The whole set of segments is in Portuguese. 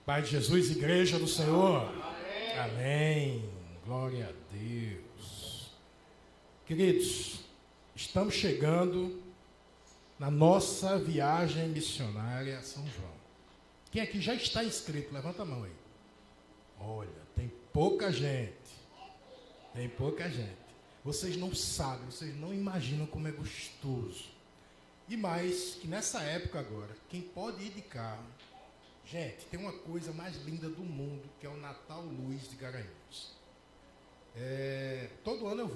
Pai de Jesus, igreja do Senhor. Amém. Amém. Glória a Deus. Queridos, estamos chegando na nossa viagem missionária a São João. Quem aqui já está inscrito? Levanta a mão aí. Olha, tem pouca gente. Tem pouca gente. Vocês não sabem, vocês não imaginam como é gostoso. E mais, que nessa época agora, quem pode ir de carro, gente, tem uma coisa mais linda do mundo, que é o Natal Luz de Garanhuns. Todo ano eu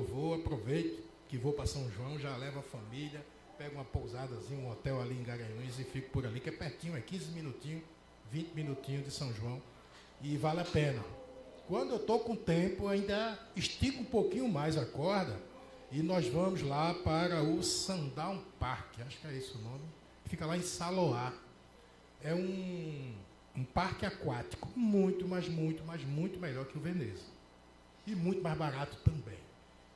vou, aproveito que vou para São João, já levo a família, pego uma pousadazinha, um hotel ali em Garanhuns e fico por ali, que é pertinho, é 15 minutinhos, 20 minutinhos de São João, e vale a pena. Quando eu estou com tempo, ainda estico um pouquinho mais a corda, e nós vamos lá para o Sundown Park, acho que é esse o nome, fica lá em Saloá. É um parque aquático muito, mas muito melhor que o Veneza. E muito mais barato também.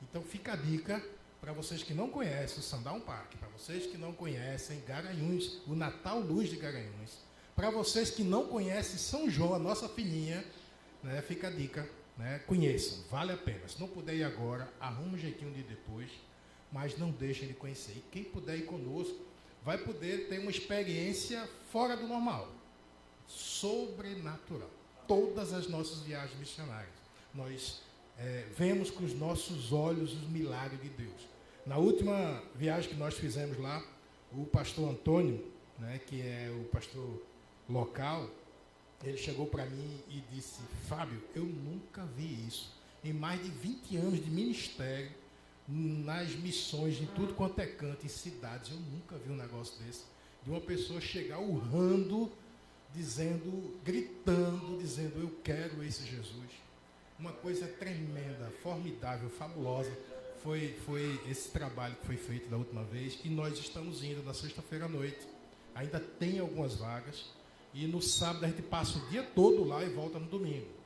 Então fica a dica para vocês que não conhecem o Sundown Park, para vocês que não conhecem Garanhuns, o Natal Luz de Garanhuns, para vocês que não conhecem São João, a nossa filhinha, né, fica a dica, né, conheçam, vale a pena. Se não puder ir agora, arruma um jeitinho de ir depois, mas não deixem de conhecer. E quem puder ir conosco, vai poder ter uma experiência fora do normal, sobrenatural. Todas as nossas viagens missionárias, nós vemos com os nossos olhos os milagres de Deus. Na última viagem que nós fizemos lá, o pastor Antônio, né, que é o pastor local, ele chegou para mim e disse: Fábio, eu nunca vi isso. Em mais de 20 anos de ministério, nas missões, em tudo quanto é canto, em cidades, eu nunca vi um negócio desse. De uma pessoa chegar urrando, gritando, dizendo: eu quero esse Jesus. Uma coisa tremenda, formidável, fabulosa. Foi esse trabalho que foi feito da última vez, e nós estamos indo na sexta-feira à noite. Ainda tem algumas vagas, e no sábado a gente passa o dia todo lá e volta no domingo.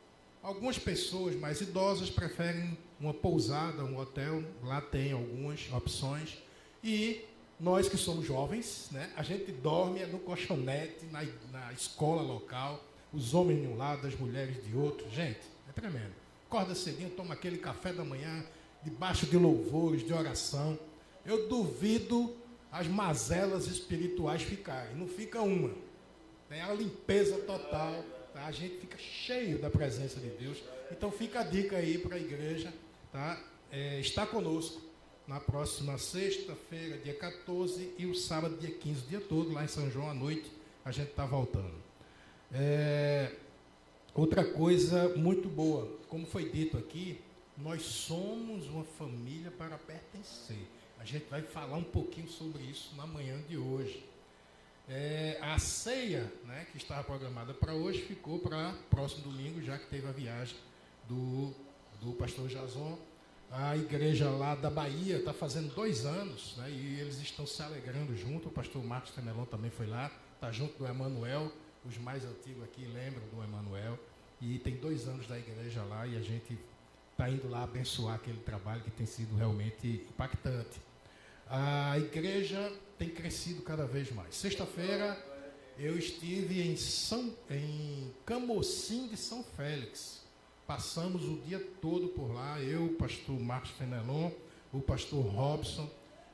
Algumas pessoas mais idosas preferem uma pousada, um hotel, lá tem algumas opções. E nós que somos jovens, né, a gente dorme no colchonete, na escola local, os homens de um lado, as mulheres de outro. Gente, é tremendo. Acorda cedinho, toma aquele café da manhã, debaixo de louvores, de oração. Eu duvido as mazelas espirituais ficarem, não fica uma. Tem a limpeza total. Tá? A gente fica cheio da presença de Deus. Então fica a dica aí para a igreja, tá? Está conosco na próxima sexta-feira, dia 14, e o sábado, dia 15, o dia todo, lá em São João à noite, a gente está voltando. Outra coisa muito boa, como foi dito aqui, nós somos uma família para pertencer. A gente vai falar um pouquinho sobre isso na manhã de hoje. A ceia, né, que estava programada para hoje, ficou para próximo domingo, já que teve a viagem do pastor Jason. A igreja lá da Bahia está fazendo 2 anos, né, e eles estão se alegrando junto. O pastor Marcos Fenelon também foi lá, está junto do Emanuel. Os mais antigos aqui lembram do Emanuel. E tem 2 anos da igreja lá, e a gente está indo lá abençoar aquele trabalho que tem sido realmente impactante. A igreja tem crescido cada vez mais. Sexta-feira eu estive em Camocim de São Félix. Passamos o dia todo por lá, eu, o pastor Marcos Fenelon, o pastor Robson.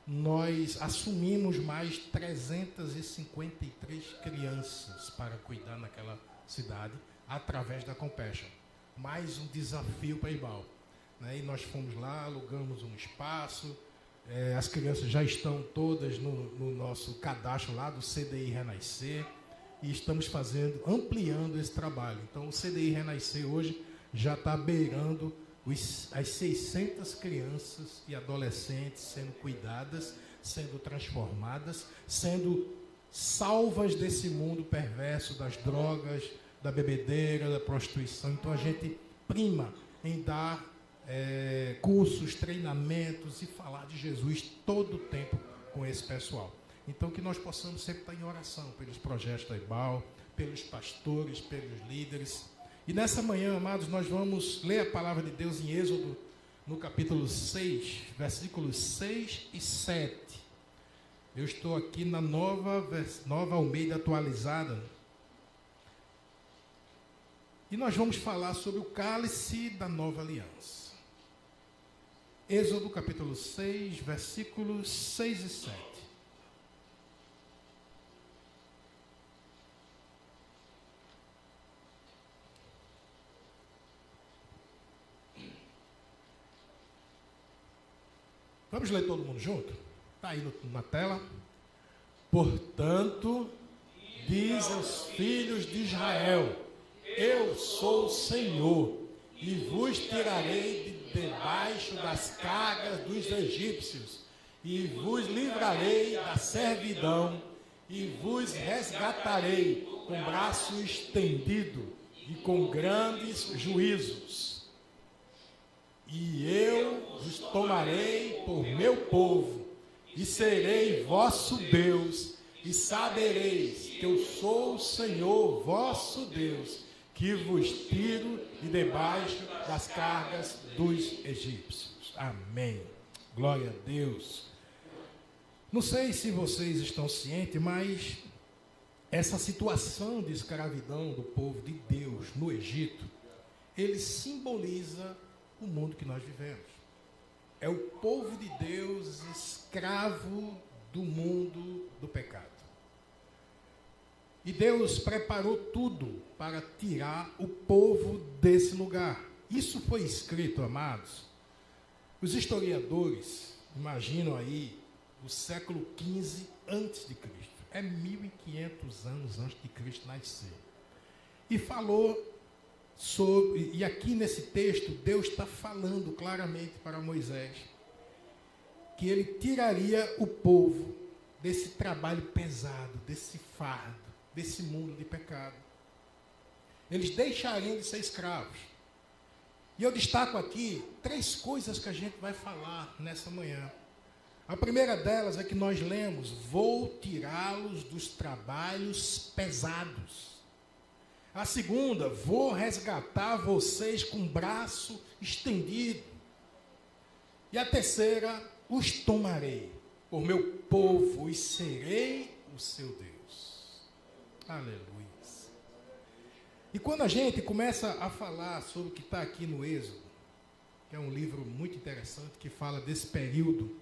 Nós assumimos mais 353 crianças para cuidar naquela cidade, através da Compassion. Mais um desafio para Ibal. Né? E nós fomos lá, alugamos um espaço. As crianças já estão todas no nosso cadastro lá do CDI Renascer, e estamos ampliando esse trabalho. Então o CDI Renascer hoje já está beirando as 600 crianças e adolescentes sendo cuidadas, sendo transformadas, sendo salvas desse mundo perverso das drogas, da bebedeira, da prostituição. Então a gente prima em dar cursos, treinamentos e falar de Jesus todo o tempo com esse pessoal. Então que nós possamos sempre estar em oração pelos projetos da IBAL, pelos pastores, pelos líderes. E nessa manhã, amados, nós vamos ler a palavra de Deus em Êxodo, no capítulo 6, versículos 6 e 7. Eu estou aqui na nova Almeida atualizada. E nós vamos falar sobre o cálice da nova aliança. Êxodo capítulo 6, versículos 6 e 7. Vamos ler todo mundo junto? Está aí na tela. Portanto, diz aos filhos de Israel: eu sou o Senhor, e vos tirarei de debaixo das cargas dos egípcios, e vos livrarei da servidão, e vos resgatarei com braço estendido e com grandes juízos. E eu vos tomarei por meu povo, e serei vosso Deus, e sabereis que eu sou o Senhor vosso Deus, que vos tiro de debaixo das cargas dos egípcios. Amém. Glória a Deus. Não sei se vocês estão cientes, mas essa situação de escravidão do povo de Deus no Egito, ele simboliza o mundo que nós vivemos. É o povo de Deus escravo do mundo do pecado. E Deus preparou tudo para tirar o povo desse lugar. Isso foi escrito, amados. Os historiadores imaginam aí o século XV antes de Cristo. É 1500 anos antes de Cristo nascer. E falou sobre, e aqui nesse texto, Deus está falando claramente para Moisés que ele tiraria o povo desse trabalho pesado, desse fardo, desse mundo de pecado. Eles deixariam de ser escravos. E eu destaco aqui 3 coisas que a gente vai falar nessa manhã. A primeira delas é que nós lemos: vou tirá-los dos trabalhos pesados. A segunda: vou resgatar vocês com o braço estendido. E a terceira: os tomarei por meu povo e serei o seu Deus. Aleluia. E quando a gente começa a falar sobre o que está aqui no Êxodo, que é um livro muito interessante que fala desse período,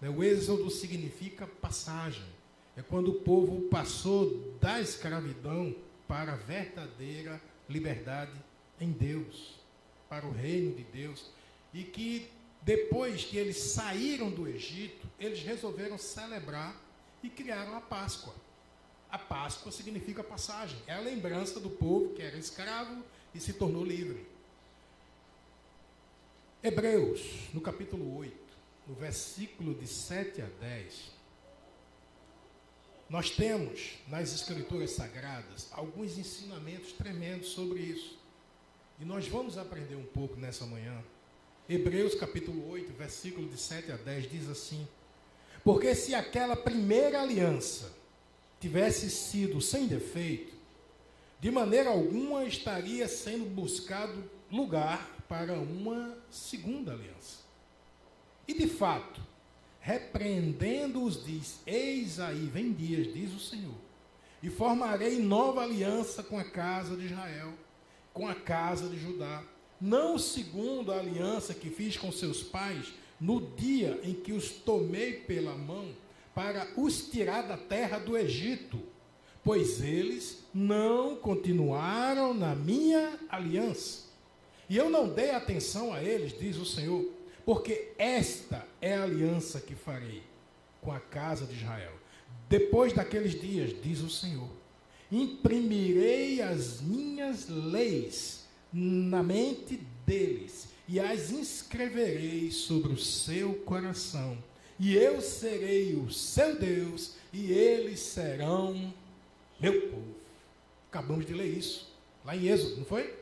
né? O Êxodo significa passagem. É quando o povo passou da escravidão para a verdadeira liberdade em Deus, para o reino de Deus. E que depois que eles saíram do Egito, eles resolveram celebrar e criaram a Páscoa. A Páscoa significa passagem. É a lembrança do povo que era escravo e se tornou livre. Hebreus, no capítulo 8, no versículo de 7 a 10, nós temos nas Escrituras Sagradas alguns ensinamentos tremendos sobre isso. E nós vamos aprender um pouco nessa manhã. Hebreus capítulo 8, versículo de 7 a 10 diz assim: porque se aquela primeira aliança tivesse sido sem defeito, de maneira alguma estaria sendo buscado lugar para uma segunda aliança. E de fato, repreendendo-os, diz: eis aí vem dias, diz o Senhor, e formarei nova aliança com a casa de Israel, com a casa de Judá, não segundo a aliança que fiz com seus pais no dia em que os tomei pela mão para os tirar da terra do Egito, pois eles não continuaram na minha aliança. E eu não dei atenção a eles, diz o Senhor, porque esta é a aliança que farei com a casa de Israel. Depois daqueles dias, diz o Senhor, imprimirei as minhas leis na mente deles e as inscreverei sobre o seu coração. E eu serei o seu Deus, e eles serão meu povo. Acabamos de ler isso, lá em Êxodo, não foi?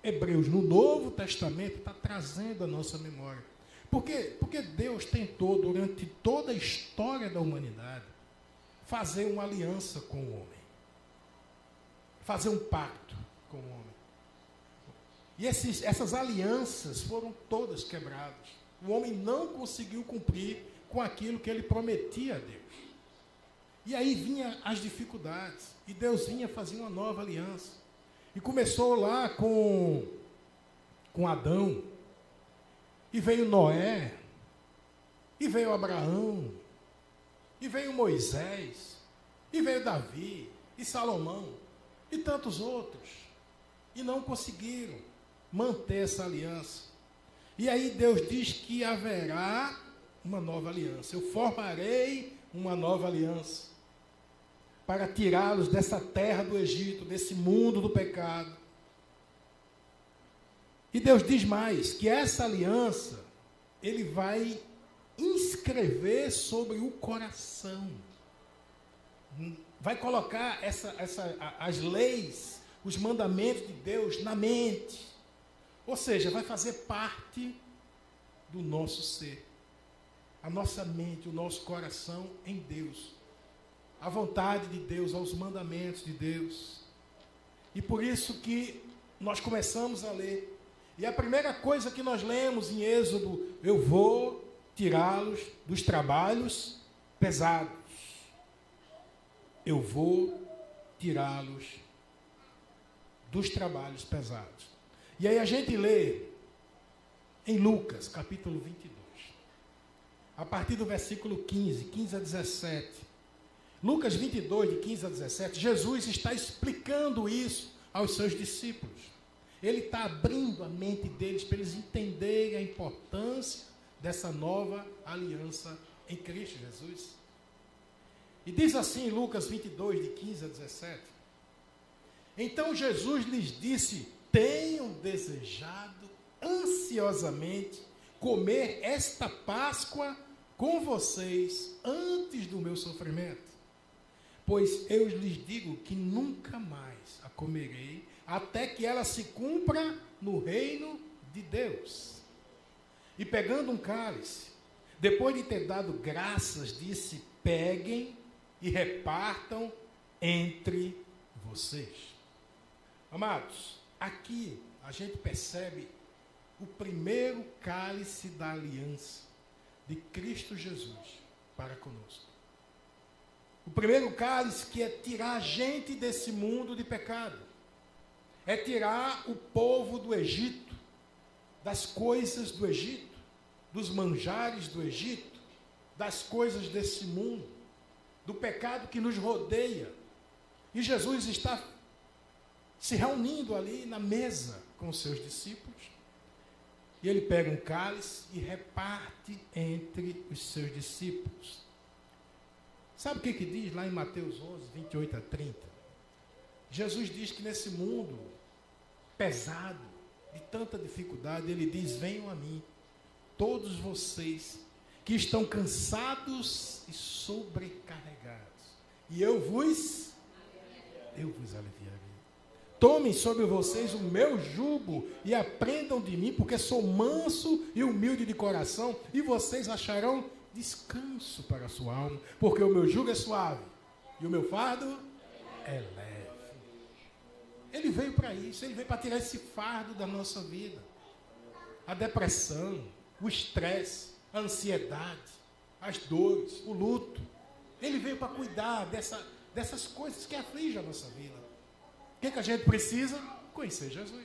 Hebreus, no Novo Testamento, está trazendo a nossa memória. Por quê? Porque Deus tentou, durante toda a história da humanidade, fazer uma aliança com o homem. Fazer um pacto com o homem. E essas alianças foram todas quebradas. O homem não conseguiu cumprir com aquilo que ele prometia a Deus. E aí vinham as dificuldades. E Deus vinha fazer uma nova aliança. E começou lá com Adão, e veio Noé, e veio Abraão, e veio Moisés, e veio Davi, e Salomão, e tantos outros, e não conseguiram manter essa aliança. E aí Deus diz que haverá uma nova aliança. Eu formarei uma nova aliança para tirá-los dessa terra do Egito, desse mundo do pecado. E Deus diz mais, que essa aliança, Ele vai inscrever sobre o coração. Vai colocar as leis, os mandamentos de Deus na mente. Ou seja, vai fazer parte do nosso ser. A nossa mente, o nosso coração em Deus. A vontade de Deus, aos mandamentos de Deus. E por isso que nós começamos a ler. E a primeira coisa que nós lemos em Êxodo, eu vou tirá-los dos trabalhos pesados. Eu vou tirá-los dos trabalhos pesados. E aí a gente lê em Lucas, capítulo 22, a partir do versículo 15 a 17. Lucas 22, de 15 a 17, Jesus está explicando isso aos seus discípulos. Ele está abrindo a mente deles para eles entenderem a importância dessa nova aliança em Cristo Jesus. E diz assim, Lucas 22, de 15 a 17. Então Jesus lhes disse, tenham desejado ansiosamente comer esta Páscoa com vocês antes do meu sofrimento. Pois eu lhes digo que nunca mais a comerei, até que ela se cumpra no reino de Deus. E pegando um cálice, depois de ter dado graças, disse, peguem e repartam entre vocês. Amados, aqui a gente percebe o primeiro cálice da aliança de Cristo Jesus para conosco. O primeiro cálice que é tirar a gente desse mundo de pecado. É tirar o povo do Egito, das coisas do Egito, dos manjares do Egito, das coisas desse mundo, do pecado que nos rodeia. E Jesus está se reunindo ali na mesa com os seus discípulos. E ele pega um cálice e reparte entre os seus discípulos. Sabe o que diz lá em Mateus 11, 28 a 30? Jesus diz que nesse mundo pesado, de tanta dificuldade, ele diz, venham a mim, todos vocês que estão cansados e sobrecarregados, e eu vos aliviarei. Tomem sobre vocês o meu jugo e aprendam de mim, porque sou manso e humilde de coração, e vocês acharão descanso para a sua alma, porque o meu jugo é suave e o meu fardo é leve. Ele veio para isso, ele veio para tirar esse fardo da nossa vida. A depressão, o estresse, a ansiedade, as dores, o luto. Ele veio para cuidar dessas coisas que afligem a nossa vida. O que a gente precisa? Conhecer Jesus.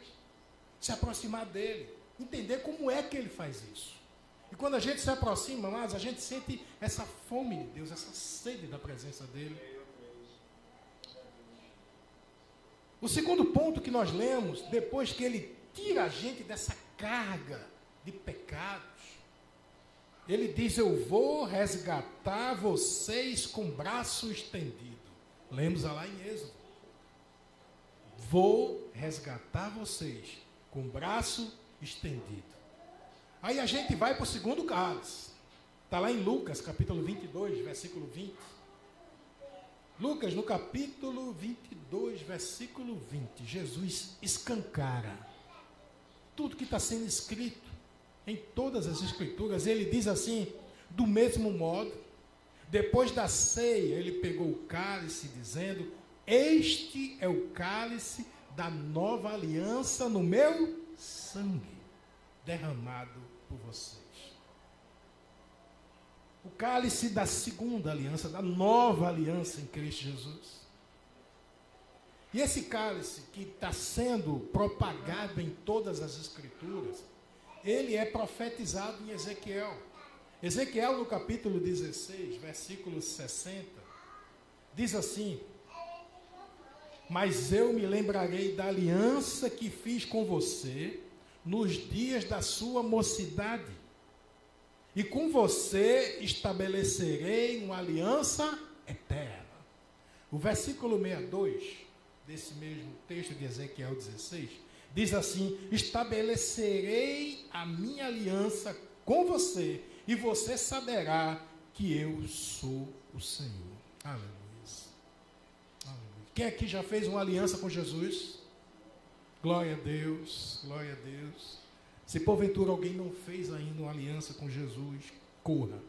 Se aproximar dele. Entender como é que ele faz isso. E quando a gente se aproxima mais, a gente sente essa fome de Deus, essa sede da presença dele. O segundo ponto que nós lemos, depois que ele tira a gente dessa carga de pecados, ele diz, eu vou resgatar vocês com braço estendido. Lemos lá em Êxodo. Vou resgatar vocês com braço estendido. Aí a gente vai para o segundo cálice. Está lá em Lucas, capítulo 22, versículo 20. Lucas, no capítulo 22, versículo 20, Jesus escancara tudo que está sendo escrito em todas as escrituras. Ele diz assim, do mesmo modo, depois da ceia, ele pegou o cálice, dizendo, este é o cálice da nova aliança no meu sangue, derramado por vocês. O cálice da segunda aliança, da nova aliança em Cristo Jesus. E esse cálice que está sendo propagado em todas as Escrituras, ele é profetizado em Ezequiel. Ezequiel, no capítulo 16, versículo 60, diz assim: mas eu me lembrarei da aliança que fiz com você nos dias da sua mocidade, e com você estabelecerei uma aliança eterna. O versículo 62, desse mesmo texto de Ezequiel 16, diz assim: estabelecerei a minha aliança com você, e você saberá que eu sou o Senhor. Aleluia. Aleluia. Quem aqui já fez uma aliança com Jesus? Glória a Deus, glória a Deus. Se porventura alguém não fez ainda uma aliança com Jesus, corra,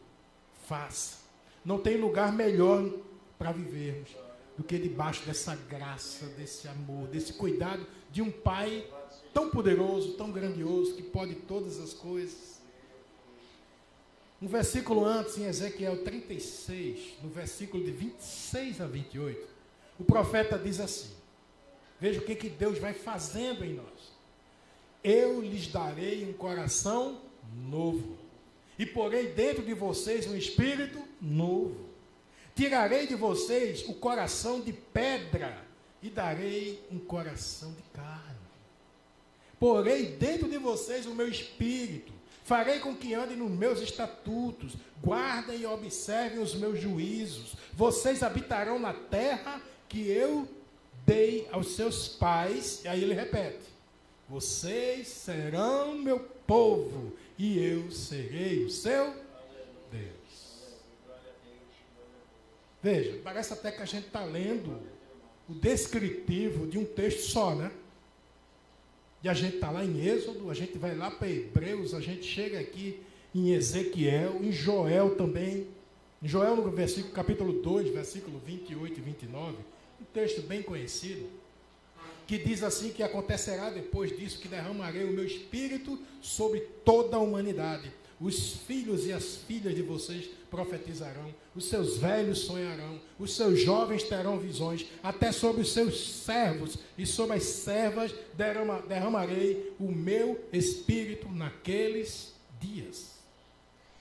faça. Não tem lugar melhor para vivermos do que debaixo dessa graça, desse amor, desse cuidado de um Pai tão poderoso, tão grandioso, que pode todas as coisas. Um versículo antes, em Ezequiel 36, no versículo de 26 a 28, o profeta diz assim: veja o que Deus vai fazendo em nós. Eu lhes darei um coração novo, e porei dentro de vocês um espírito novo. Tirarei de vocês o coração de pedra, e darei um coração de carne. Porei dentro de vocês o meu espírito. Farei com que andem nos meus estatutos, guardem e observem os meus juízos. Vocês habitarão na terra que eu dei aos seus pais. E aí ele repete: vocês serão meu povo, e eu serei o seu Deus. Veja, parece até que a gente está lendo o descritivo de um texto só, né? E a gente está lá em Êxodo, a gente vai lá para Hebreus, a gente chega aqui em Ezequiel, em Joel também. Em Joel, no versículo, capítulo 2, versículo 28 e 29, um texto bem conhecido, que diz assim: que acontecerá depois disso que derramarei o meu espírito sobre toda a humanidade. Os filhos e as filhas de vocês profetizarão, os seus velhos sonharão, os seus jovens terão visões, até sobre os seus servos e sobre as servas derramarei o meu espírito naqueles dias.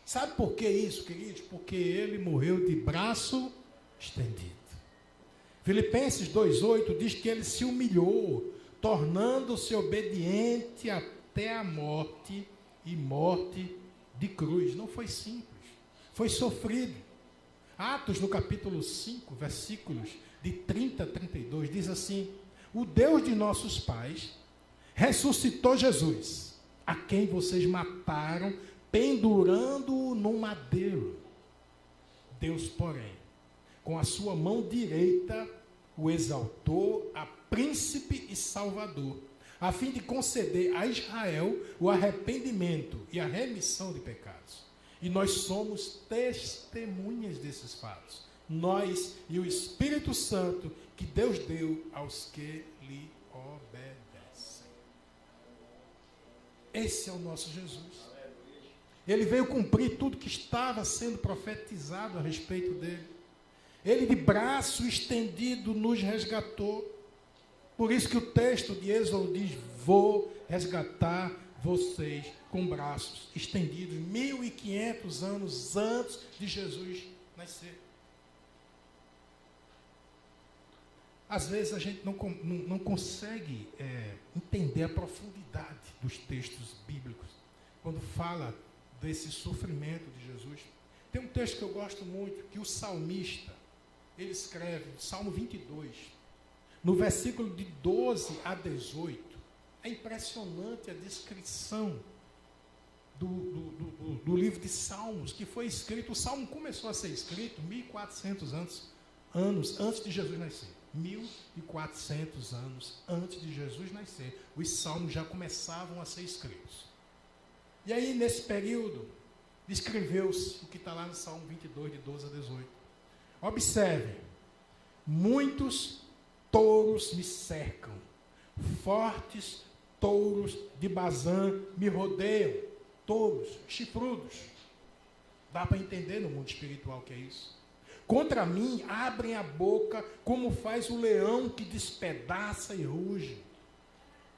Sabe por que isso, queridos? Porque ele morreu de braço estendido. Filipenses 2,8 diz que ele se humilhou, tornando-se obediente até a morte, e morte de cruz. Não foi simples, foi sofrido. Atos, no capítulo 5, versículos de 30 a 32, diz assim: o Deus de nossos pais ressuscitou Jesus, a quem vocês mataram, pendurando-o no madeiro. Deus, porém, com a sua mão direita, o exaltou a príncipe e salvador, a fim de conceder a Israel o arrependimento e a remissão de pecados. E nós somos testemunhas desses fatos, nós e o Espírito Santo que Deus deu aos que lhe obedecem. Esse é o nosso Jesus. Ele veio cumprir tudo que estava sendo profetizado a respeito dele. Ele, de braço estendido, nos resgatou. Por isso que o texto de Êxodo diz: vou resgatar vocês com braços estendidos, 1500 anos antes de Jesus nascer. Às vezes a gente não consegue entender a profundidade dos textos bíblicos, quando fala desse sofrimento de Jesus. Tem um texto que eu gosto muito, que o salmista, ele escreve, Salmo 22, no versículo de 12 a 18, é impressionante a descrição do livro de Salmos, que foi escrito. O Salmo começou a ser escrito 1400 anos antes de Jesus nascer. 1400 anos antes de Jesus nascer, os Salmos já começavam a ser escritos. E aí, nesse período, escreveu-se o que está lá no Salmo 22, de 12 a 18. Observe: muitos touros me cercam, fortes touros de Bazã me rodeiam. Touros, chifrudos. Dá para entender no mundo espiritual o que é isso. Contra mim abrem a boca, como faz o leão que despedaça e ruge.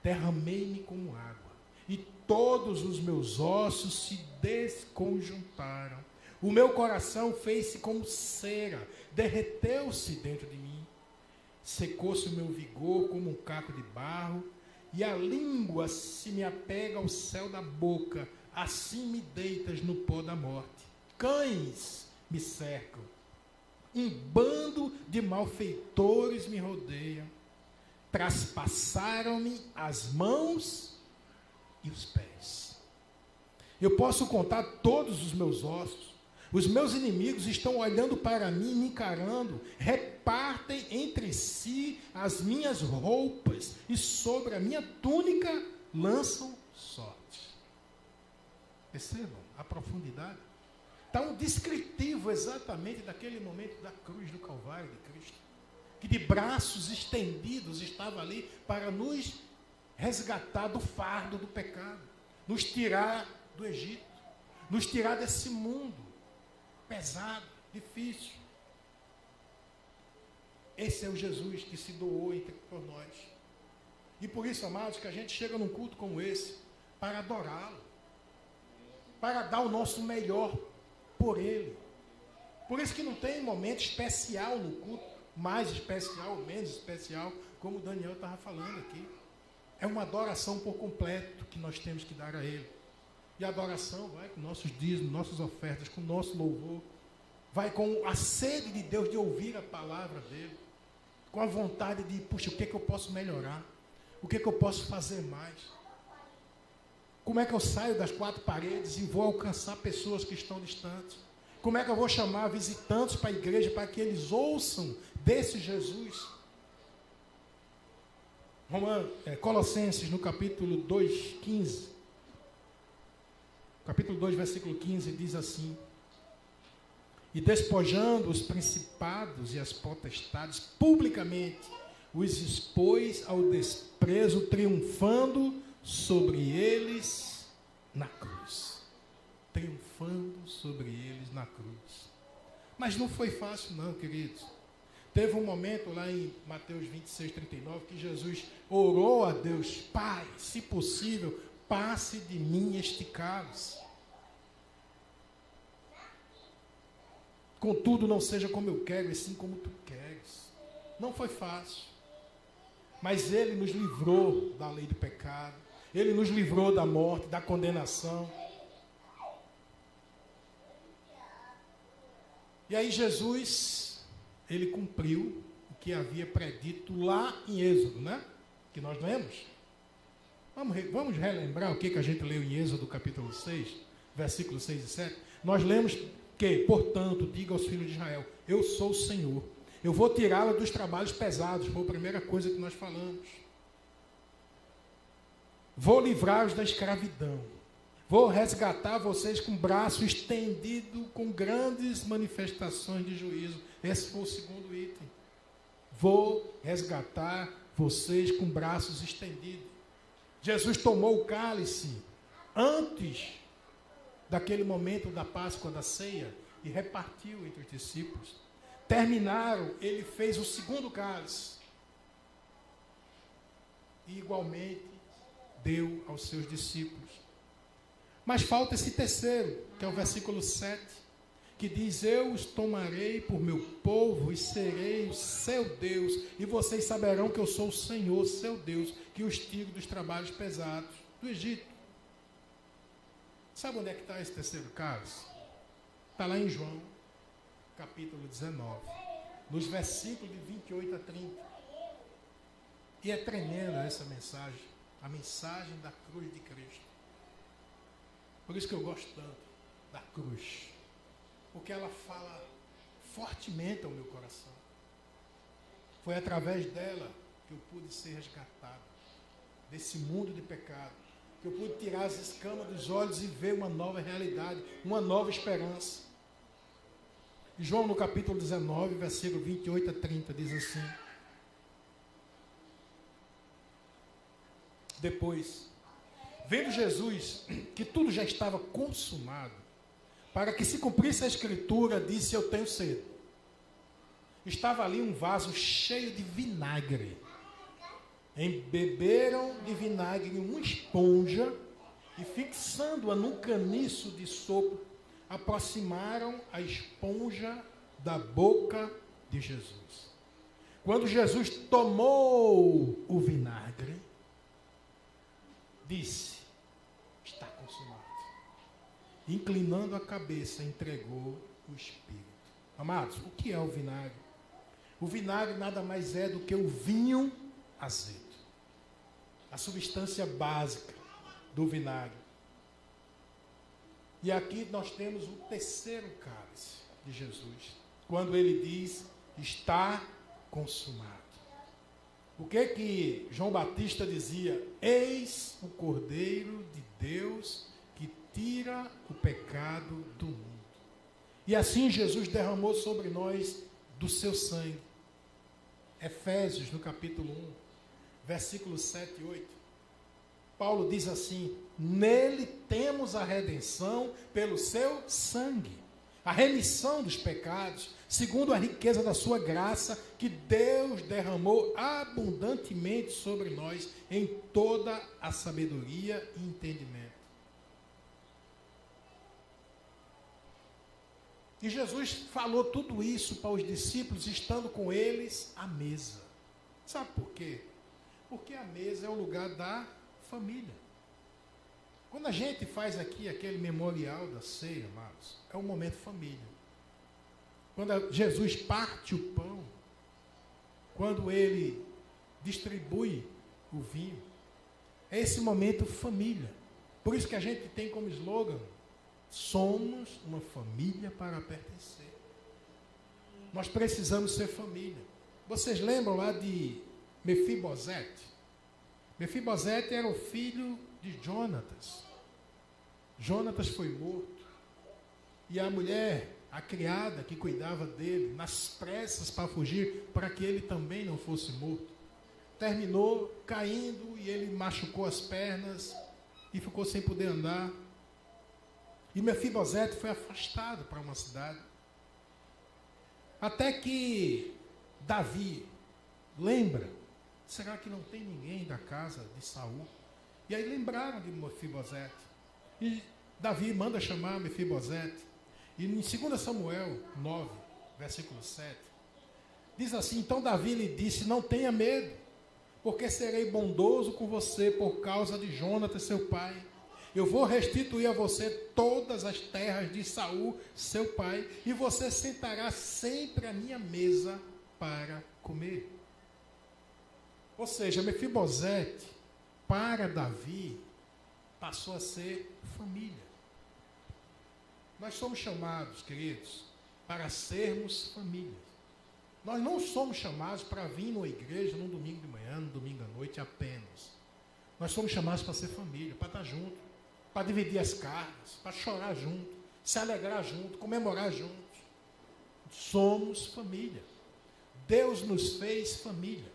Derramei-me como água, e todos os meus ossos se desconjuntaram. O meu coração fez-se como cera, derreteu-se dentro de mim. Secou-se o meu vigor como um caco de barro, e a língua se me apega ao céu da boca, assim me deitas no pó da morte. Cães me cercam, um bando de malfeitores me rodeia, traspassaram-me as mãos e os pés. Eu posso contar todos os meus ossos. Os meus inimigos estão olhando para mim, me encarando, repartem entre si as minhas roupas e sobre a minha túnica lançam sorte. Percebam a profundidade? Está um descritivo exatamente daquele momento da cruz do Calvário de Cristo, que de braços estendidos estava ali para nos resgatar do fardo do pecado, nos tirar do Egito, nos tirar desse mundo pesado, difícil. Esse é o Jesus que se doou por nós. E por isso, amados, que a gente chega num culto como esse para adorá-lo, para dar o nosso melhor por ele. Por isso que não tem momento especial no culto, mais especial ou menos especial, como o Daniel estava falando aqui. É uma adoração por completo que nós temos que dar a ele. E a adoração vai com nossos dízimos, nossas ofertas, com o nosso louvor. Vai com a sede de Deus de ouvir a palavra dele. Com a vontade de, puxa, o que é que eu posso melhorar? O que é que eu posso fazer mais? Como é que eu saio das quatro paredes e vou alcançar pessoas que estão distantes? Como é que eu vou chamar visitantes para a igreja para que eles ouçam desse Jesus? Colossenses, no capítulo 2, 15. Capítulo 2, versículo 15, diz assim: e despojando os principados e as potestades, publicamente os expôs ao desprezo, triunfando sobre eles na cruz. Triunfando sobre eles na cruz. Mas não foi fácil não, queridos. Teve um momento lá em Mateus 26, 39, que Jesus orou a Deus: Pai, se possível, passe de mim este cálice. Contudo, não seja como eu quero, e sim como tu queres. Não foi fácil. Mas ele nos livrou da lei do pecado. Ele nos livrou da morte, da condenação. E aí Jesus, ele cumpriu o que havia predito lá em Êxodo, né? Que nós lemos. Vamos relembrar o que a gente leu em Êxodo capítulo 6, versículos 6 e 7. Nós lemos que, portanto, diga aos filhos de Israel: eu sou o Senhor. Eu vou tirá-la dos trabalhos pesados. Foi a primeira coisa que nós falamos. Vou livrá-los da escravidão. Vou resgatar vocês com o braço estendido, com grandes manifestações de juízo. Esse foi o segundo item. Vou resgatar vocês com braços estendidos. Jesus tomou o cálice antes daquele momento da Páscoa, da ceia, e repartiu entre os discípulos. Terminaram, ele fez o segundo cálice. E igualmente deu aos seus discípulos. Mas falta esse terceiro, que é o versículo 7, que diz: eu os tomarei por meu povo e serei o seu Deus, e vocês saberão que eu sou o Senhor, seu Deus, que os tiro dos trabalhos pesados do Egito. Sabe onde é que está esse terceiro cálice? Está lá em João, capítulo 19, nos versículos de 28 a 30. E é tremenda essa mensagem, a mensagem da cruz de Cristo. Por isso que eu gosto tanto da cruz, porque ela fala fortemente ao meu coração. Foi através dela que eu pude ser resgatado desse mundo de pecado, que eu pude tirar as escamas dos olhos e ver uma nova realidade, uma nova esperança. João, no capítulo 19, versículo 28 a 30, diz assim: depois, vendo Jesus que tudo já estava consumado, para que se cumprisse a escritura, disse: eu tenho sede. estava ali um vaso cheio de vinagre. Embeberam de vinagre uma esponja e, fixando-a num caniço de sopro, aproximaram a esponja da boca de Jesus. Quando Jesus tomou o vinagre, disse: está consumado. Inclinando a cabeça, entregou o Espírito. Amados, o que é o vinagre? O vinagre nada mais é do que o vinho azedo. A substância básica do vinagre. E aqui nós temos o terceiro cálice de Jesus, quando ele diz: está consumado. O que João Batista dizia? Eis o Cordeiro de Deus que tira o pecado do mundo. E assim Jesus derramou sobre nós do seu sangue. Efésios, no capítulo 1, versículos 7 e 8. Paulo diz assim: nele temos a redenção pelo seu sangue, a remissão dos pecados, segundo a riqueza da sua graça, que Deus derramou abundantemente sobre nós em toda a sabedoria e entendimento. E Jesus falou tudo isso para os discípulos, estando com eles à mesa. Sabe por quê? Porque a mesa é o lugar da família. Quando a gente faz aqui aquele memorial da ceia, amados, é um momento família. Quando Jesus parte o pão, quando ele distribui o vinho, é esse momento família. Por isso que a gente tem como slogan: somos uma família para pertencer. Nós precisamos ser família. Vocês lembram lá de Mefibosete? Mefibosete era o filho de Jonatas. Jonatas foi morto. E a mulher, a criada que cuidava dele, nas pressas para fugir, para que ele também não fosse morto, terminou caindo e ele machucou as pernas e ficou sem poder andar. E Mefibosete foi afastado para uma cidade. Até que Davi lembra: será que não tem ninguém da casa de Saul? E aí lembraram de Mefibosete. E Davi manda chamar Mefibosete. E em 2 Samuel 9, versículo 7, diz assim: então Davi lhe disse: não tenha medo, porque serei bondoso com você por causa de Jonatas, seu pai. Eu vou restituir a você todas as terras de Saul, seu pai, e você sentará sempre à minha mesa para comer. Ou seja, Mefibosete, para Davi, passou a ser família. Nós somos chamados, queridos, para sermos família. Nós não somos chamados para vir numa igreja num domingo de manhã, num domingo à noite apenas. Nós somos chamados para ser família, para estar junto, para dividir as cargas, para chorar junto, se alegrar junto, comemorar juntos. Somos família. Deus nos fez família.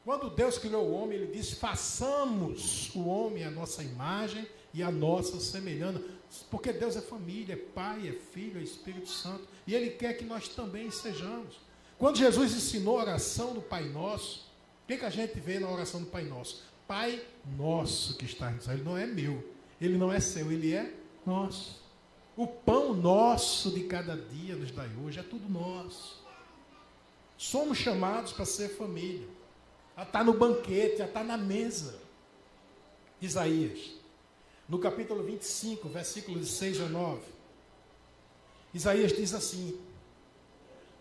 Quando Deus criou o homem, ele disse: façamos o homem à nossa imagem e à nossa semelhança. Porque Deus é família, é Pai, é Filho, é Espírito Santo. E Ele quer que nós também sejamos. Quando Jesus ensinou a oração do Pai Nosso, o que a gente vê na oração do Pai Nosso? Pai nosso que está no céu. Ele não é meu, ele não é seu, ele é nosso. O pão nosso de cada dia nos dai hoje, é tudo nosso. Somos chamados para ser família, a estar no banquete, a estar na mesa. Isaías, no capítulo 25, versículos de 6 a 9, Isaías diz assim: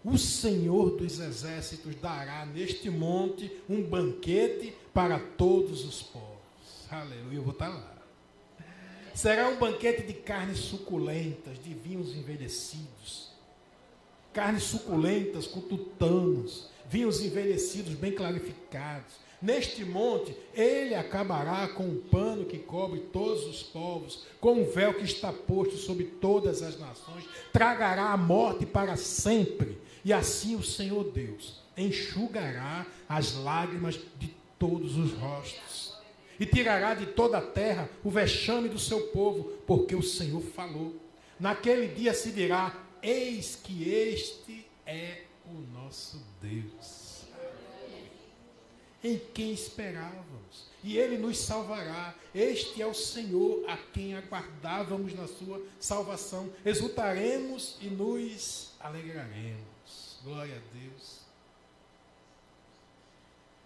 o Senhor dos exércitos dará neste monte um banquete para todos os povos. Aleluia, eu vou estar lá. Será um banquete de carnes suculentas, de vinhos envelhecidos. Carnes suculentas com tutanos, vinhos envelhecidos bem clarificados. Neste monte, ele acabará com o pano que cobre todos os povos, com o véu que está posto sobre todas as nações, tragará a morte para sempre. E assim o Senhor Deus enxugará as lágrimas de todos os rostos, e tirará de toda a terra o vexame do seu povo, porque o Senhor falou. Naquele dia se dirá: eis que este é o nosso Deus, em quem esperávamos, e Ele nos salvará. Este é o Senhor a quem aguardávamos na sua salvação. Exultaremos e nos alegraremos. Glória a Deus.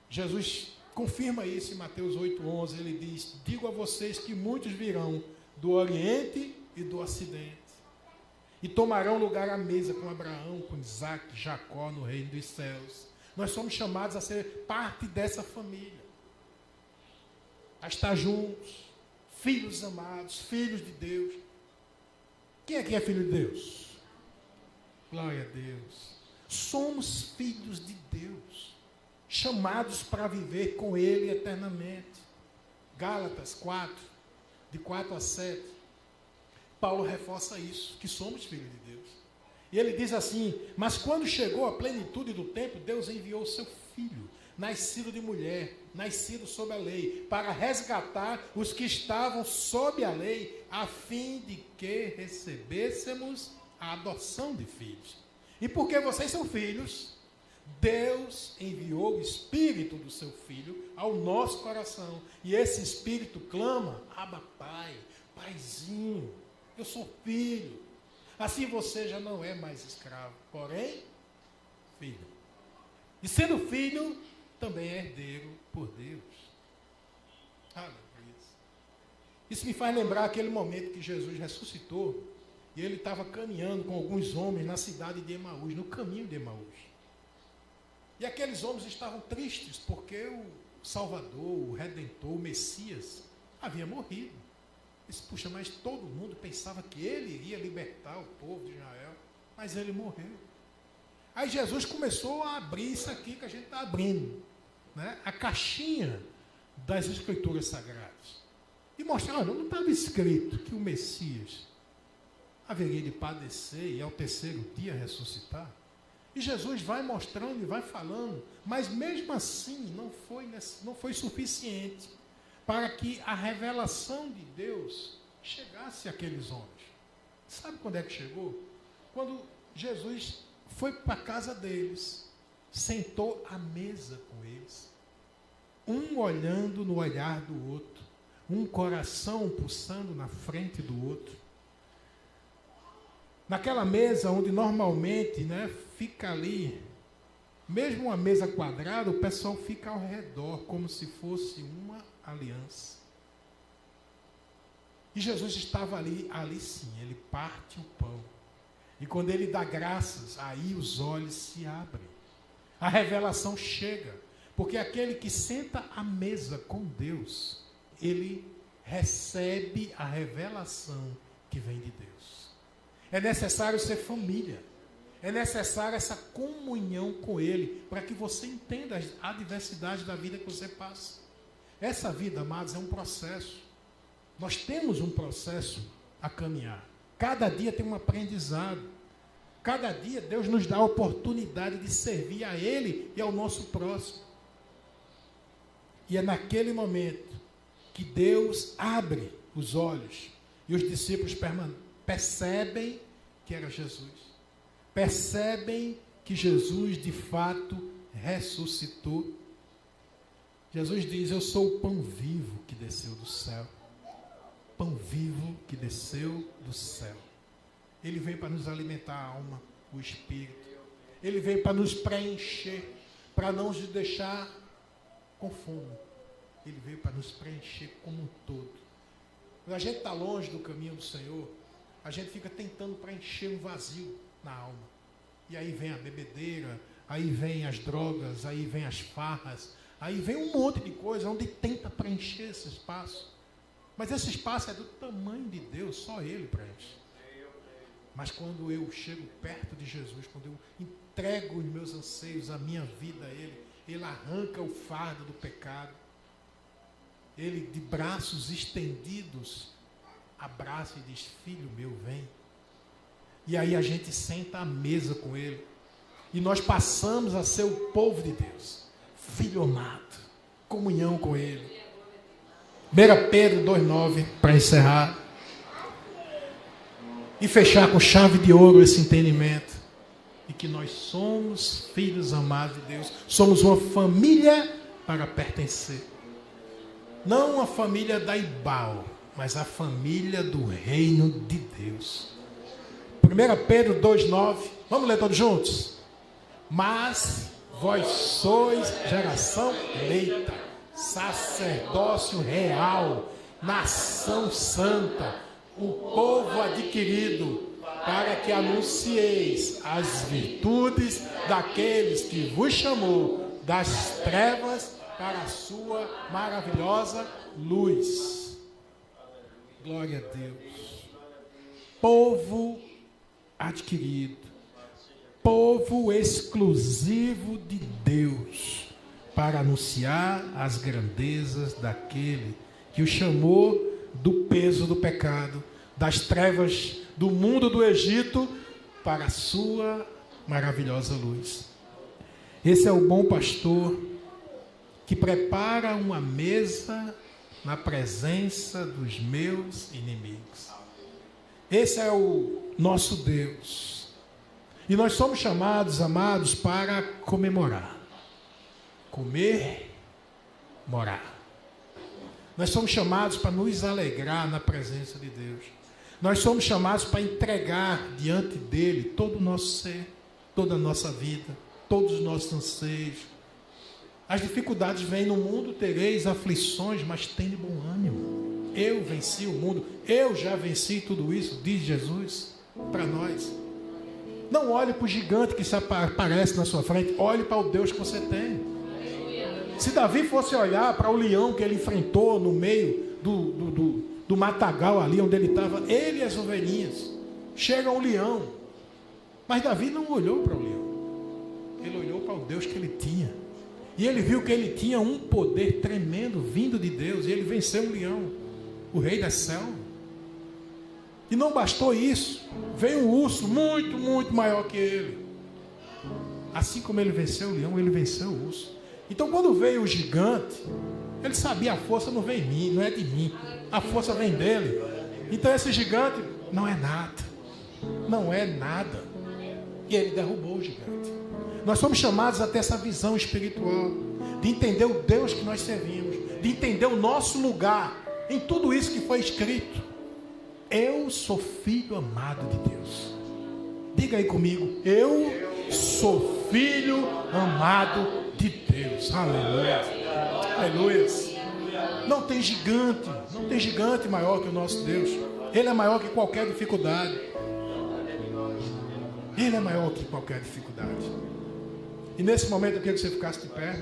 Jesus confirma isso em Mateus 8,11. Ele diz: digo a vocês que muitos virão do Oriente e do Ocidente e tomarão lugar à mesa com Abraão, com Isaac, Jacó no reino dos céus. Nós somos chamados a ser parte dessa família, a estar juntos, filhos amados, filhos de Deus. Quem aqui é filho de Deus? Glória a Deus. Somos filhos de Deus, chamados para viver com Ele eternamente. Gálatas 4, de 4 a 7. Paulo reforça isso, que somos filhos de Deus. E ele diz assim: mas quando chegou a plenitude do tempo, Deus enviou o seu Filho, nascido de mulher, nascido sob a lei, para resgatar os que estavam sob a lei, a fim de que recebêssemos a adoção de filhos. E porque vocês são filhos, Deus enviou o Espírito do seu Filho ao nosso coração. E esse Espírito clama: Abba, Pai, Paizinho, eu sou filho. Assim você já não é mais escravo, porém, filho. E sendo filho, também é herdeiro por Deus. Aleluia. Isso me faz lembrar aquele momento que Jesus ressuscitou e ele estava caminhando com alguns homens na cidade de Emaús, no caminho de Emaús. E aqueles homens estavam tristes porque o Salvador, o Redentor, o Messias havia morrido. Disse: puxa, mas todo mundo pensava que ele iria libertar o povo de Israel, mas ele morreu. Aí Jesus começou a abrir isso aqui que a gente está abrindo, né? A caixinha das Escrituras Sagradas. E mostrar: olha, não estava escrito que o Messias haveria de padecer e ao terceiro dia ressuscitar? E Jesus vai mostrando e vai falando, mas mesmo assim não foi suficiente para que a revelação de Deus chegasse àqueles homens. Sabe quando é que chegou? Quando Jesus foi para a casa deles, sentou à mesa com eles, um olhando no olhar do outro, um coração pulsando na frente do outro. Naquela mesa onde normalmente, fica ali, mesmo uma mesa quadrada, o pessoal fica ao redor, como se fosse uma aliança. E Jesus estava ali sim, ele parte o pão. E quando ele dá graças, aí os olhos se abrem. A revelação chega, porque aquele que senta à mesa com Deus, ele recebe a revelação que vem de Deus. É necessário ser família. É necessária essa comunhão com Ele, para que você entenda as adversidades da vida que você passa. Essa vida, amados, é um processo. Nós temos um processo a caminhar. Cada dia tem um aprendizado. Cada dia Deus nos dá a oportunidade de servir a Ele e ao nosso próximo. E é naquele momento que Deus abre os olhos e os discípulos percebem que era Jesus. Percebem que Jesus de fato ressuscitou. Jesus diz: eu sou o pão vivo que desceu do céu. Pão vivo que desceu do céu. Ele veio para nos alimentar a alma, o espírito. Ele veio para nos preencher, para não nos deixar com fome. Ele veio para nos preencher como um todo. Quando a gente está longe do caminho do Senhor, a gente fica tentando preencher um vazio na alma. E aí vem a bebedeira, aí vem as drogas, aí vem as farras, aí vem um monte de coisa onde tenta preencher esse espaço. Mas esse espaço é do tamanho de Deus, só Ele preenche. Mas quando eu chego perto de Jesus, quando eu entrego os meus anseios, a minha vida a Ele, Ele arranca o fardo do pecado. Ele, de braços estendidos, abraça e diz: filho meu, vem. E aí a gente senta à mesa com Ele. E nós passamos a ser o povo de Deus. Filho amado. Comunhão com Ele. 1 Pedro 2,9, para encerrar. E fechar com chave de ouro esse entendimento. E que nós somos filhos amados de Deus. Somos uma família para pertencer. Não uma família da Ibal, mas a família do reino de Deus. 1 Pedro 2,9. Vamos ler todos juntos? Mas vós sois geração eleita, sacerdócio real, nação santa, o povo adquirido, para que anuncieis as virtudes daqueles que vos chamou das trevas para a sua maravilhosa luz. Glória a Deus. Povo adquirido, povo exclusivo de Deus, para anunciar as grandezas daquele que o chamou do peso do pecado, das trevas do mundo do Egito, para a sua maravilhosa luz. Esse é o bom pastor que prepara uma mesa na presença dos meus inimigos. Esse é o nosso Deus. E nós somos chamados, amados, para comemorar. Comer, morar. Nós somos chamados para nos alegrar na presença de Deus. Nós somos chamados para entregar diante dele todo o nosso ser, toda a nossa vida, todos os nossos anseios. As dificuldades vêm no mundo, tereis aflições, mas tem de bom ânimo. Eu venci o mundo, eu já venci tudo isso, diz Jesus para nós. Não olhe para o gigante que se aparece na sua frente, olhe para o Deus que você tem. Se Davi fosse olhar para o leão que ele enfrentou no meio do matagal ali onde ele estava, ele e as ovelhinhas, chega um leão. Mas Davi não olhou para o leão, ele olhou para o Deus que ele tinha. E ele viu que ele tinha um poder tremendo vindo de Deus, e ele venceu o leão, o rei da selva. E não bastou isso, veio um urso muito, muito maior que ele. Assim como ele venceu o leão, ele venceu o urso. Então quando veio o gigante, ele sabia, a força não vem em mim, não é de mim, a força vem dele. Então esse gigante não é nada, não é nada. E ele derrubou o gigante. Nós somos chamados a ter essa visão espiritual, de entender o Deus que nós servimos, de entender o nosso lugar em tudo isso que foi escrito. Eu sou filho amado de Deus. Diga aí comigo, eu sou filho amado de Deus. Aleluia. Aleluia. Não tem gigante maior que o nosso Deus. Ele é maior que qualquer dificuldade. Ele é maior que qualquer dificuldade. E nesse momento eu queria que você ficasse de pé.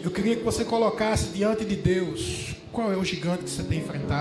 Eu queria que você colocasse diante de Deus qual é o gigante que você tem enfrentado.